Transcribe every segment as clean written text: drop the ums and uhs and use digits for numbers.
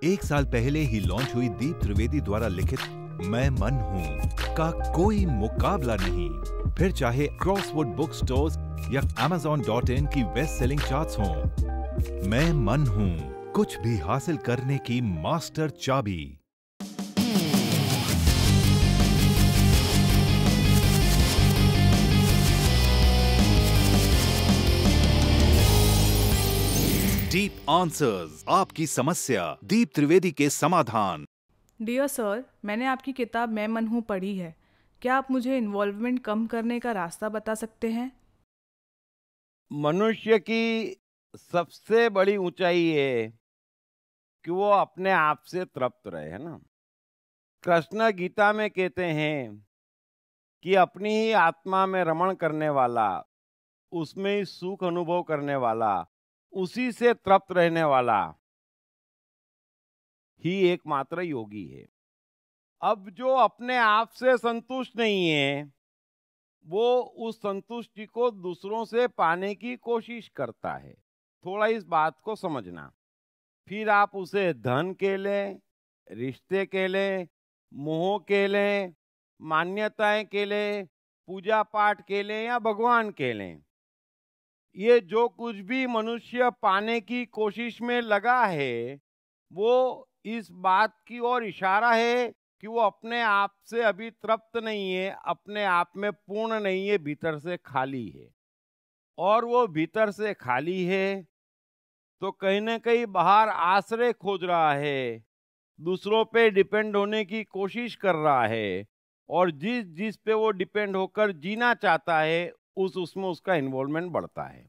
1 साल पहले ही लॉन्च हुई दीप त्रिवेदी द्वारा लिखित मैं मन हूँ का कोई मुकाबला नहीं। फिर चाहे क्रॉसवर्ड बुक स्टोर्स या Amazon.in की बेस्ट सेलिंग चार्ट्स हों, मैं मन हूँ कुछ भी हासिल करने की मास्टर चाबी। डीप आंसर्स, आपकी समस्या, दीप त्रिवेदी के समाधान। डियर सर, मैंने आपकी किताब मैं मन हूँ पढ़ी है। क्या आप मुझे इन्वॉल्वमेंट कम करने का रास्ता बता सकते हैं? मनुष्य की सबसे बड़ी ऊंचाई है कि वो अपने आप से तृप्त रहे, है ना। कृष्ण गीता में कहते हैं कि अपनी ही आत्मा में रमण करने वाला, उसमें ही सुख अनुभव करने वाला, उसी से तृप्त रहने वाला ही एकमात्र योगी है। अब जो अपने आप से संतुष्ट नहीं है, वो उस संतुष्टि को दूसरों से पाने की कोशिश करता है। थोड़ा इस बात को समझना। फिर आप उसे धन के लें, रिश्ते के लें, मोह के लें, मान्यताएं के लें, पूजा पाठ के लें या भगवान के लें, ये जो कुछ भी मनुष्य पाने की कोशिश में लगा है, वो इस बात की ओर इशारा है कि वो अपने आप से अभी तृप्त नहीं है, अपने आप में पूर्ण नहीं है, भीतर से खाली है। और वो भीतर से खाली है तो कहीं ना कहीं बाहर आश्रय खोज रहा है, दूसरों पे डिपेंड होने की कोशिश कर रहा है, और जिस पे वो डिपेंड होकर जीना चाहता है उसमें उसका इन्वॉल्वमेंट बढ़ता है।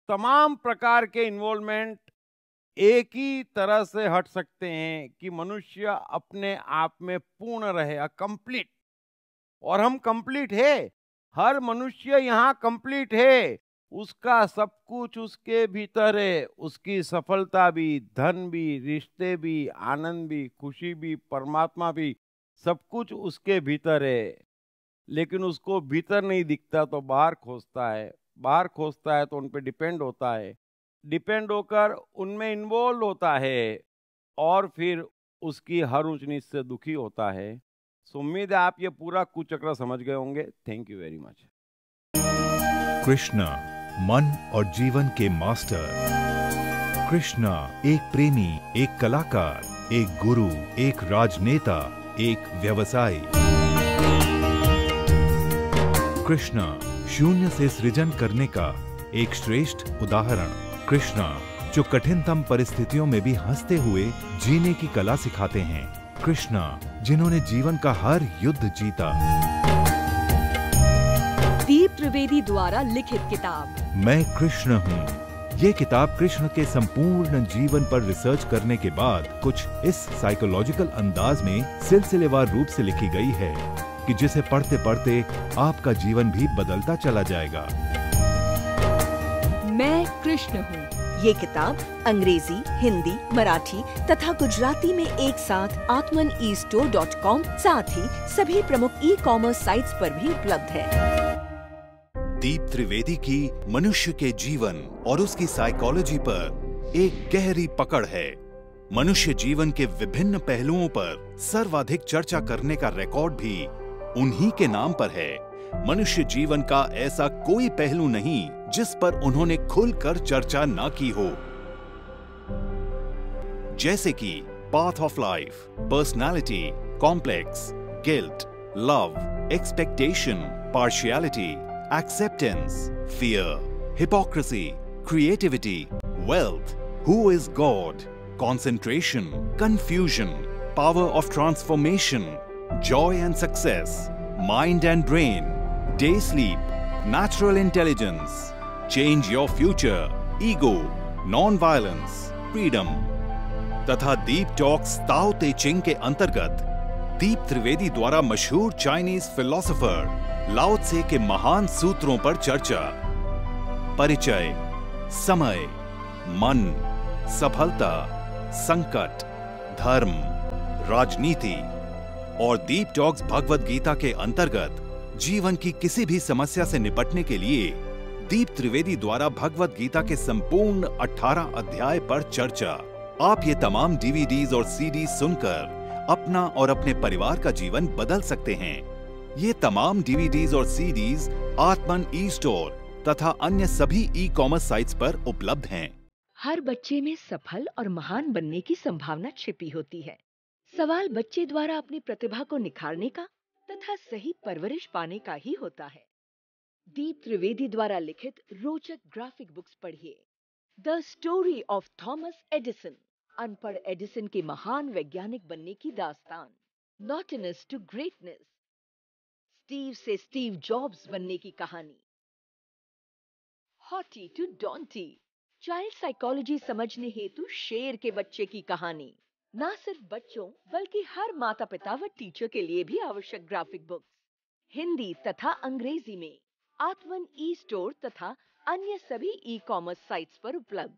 तमाम प्रकार के इन्वॉल्वमेंट एक ही तरह से हट सकते हैं कि मनुष्य अपने आप में पूर्ण रहे, कंप्लीट। और हम कंप्लीट है, हर मनुष्य यहाँ कंप्लीट है, उसका सब कुछ उसके भीतर है, उसकी सफलता भी, धन भी, रिश्ते भी, आनंद भी, खुशी भी, परमात्मा भी, सब कुछ उसके भीतर है। लेकिन उसको भीतर नहीं दिखता तो बाहर खोजता है, बाहर खोजता है तो उन पे डिपेंड होता है, डिपेंड होकर उनमें इन्वॉल्व होता है, और फिर उसकी हर ऊंच नीच से दुखी होता है। उम्मीद है आप ये पूरा कुचक्र समझ गए होंगे। Thank you very much. Krishna, मन और जीवन के मास्टर। कृष्णा एक प्रेमी, एक कलाकार, एक गुरु, एक राजनेता, एक व्यवसायी। कृष्णा शून्य से सृजन करने का एक श्रेष्ठ उदाहरण। कृष्णा जो कठिनतम परिस्थितियों में भी हंसते हुए जीने की कला सिखाते हैं। कृष्णा जिन्होंने जीवन का हर युद्ध जीता। दीप त्रिवेदी द्वारा लिखित किताब मैं कृष्ण हूँ। ये किताब कृष्ण के संपूर्ण जीवन पर रिसर्च करने के बाद कुछ इस साइकोलॉजिकल अंदाज में सिलसिलेवार रूप से लिखी गई है कि जिसे पढ़ते पढ़ते आपका जीवन भी बदलता चला जाएगा। मैं कृष्ण हूँ। ये किताब अंग्रेजी, हिंदी, मराठी तथा गुजराती में एक साथ atmanestore.com साथ ही सभी प्रमुख ई-कॉमर्स साइट्स पर भी उपलब्ध है। दीप त्रिवेदी की मनुष्य के जीवन और उसकी साइकोलॉजी पर एक गहरी पकड़ है। मनुष्य जीवन के विभिन्न पहलुओं पर सर्वाधिक चर्चा करने का रिकॉर्ड भी उन्हीं के नाम पर है। मनुष्य जीवन का ऐसा कोई पहलू नहीं जिस पर उन्होंने खुलकर चर्चा ना की हो, जैसे कि path of life, personality, complex, guilt, love, expectation, partiality, acceptance, fear, hypocrisy, creativity, wealth, who is God, concentration, confusion, power of transformation, joy and success, mind and brain, day sleep, natural intelligence, change your future, ego, non-violence, freedom तथा दीप talks ताओ ते चिंग के अंतर्गत दीप त्रिवेदी द्वारा मशहूर Chinese philosopher लाओ त्से के महान सूत्रों पर चर्चा। परिचय, समय, मन, सफलता, संकट, धर्म, राजनीति और दीप टॉक्स भगवद गीता के अंतर्गत जीवन की किसी भी समस्या से निपटने के लिए दीप त्रिवेदी द्वारा भगवद गीता के संपूर्ण 18 अध्याय पर चर्चा। आप ये तमाम डीवीडीज और सीडीज सुनकर अपना और अपने परिवार का जीवन बदल सकते हैं। ये तमाम डीवीडीज और सीडीज आत्मन ई स्टोर तथा अन्य सभी ई कॉमर्स साइट्स पर उपलब्ध हैं। हर बच्चे में सफल और महान बनने की संभावना छिपी होती है। सवाल बच्चे द्वारा अपनी प्रतिभा को निखारने का तथा सही परवरिश पाने का ही होता है। दीप त्रिवेदी द्वारा लिखित रोचक ग्राफिक बुक्स पढ़िए। The story of Thomas Edison, अनपढ़ एडिसन के महान वैज्ञानिक बनने की दास्तान। नॉटिनस टू ग्रेटनेस, स्टीव से स्टीव जॉब्स बनने की कहानी। हॉटी टू डॉन्टी, चाइल्ड साइकोलॉजी समझने हेतु शेर के बच्चे की कहानी। ना सिर्फ बच्चों बल्कि हर माता पिता व टीचर के लिए भी आवश्यक ग्राफिक बुक्स हिंदी तथा अंग्रेजी में आत्मन ई स्टोर तथा अन्य सभी ई कॉमर्स साइट्स पर उपलब्ध।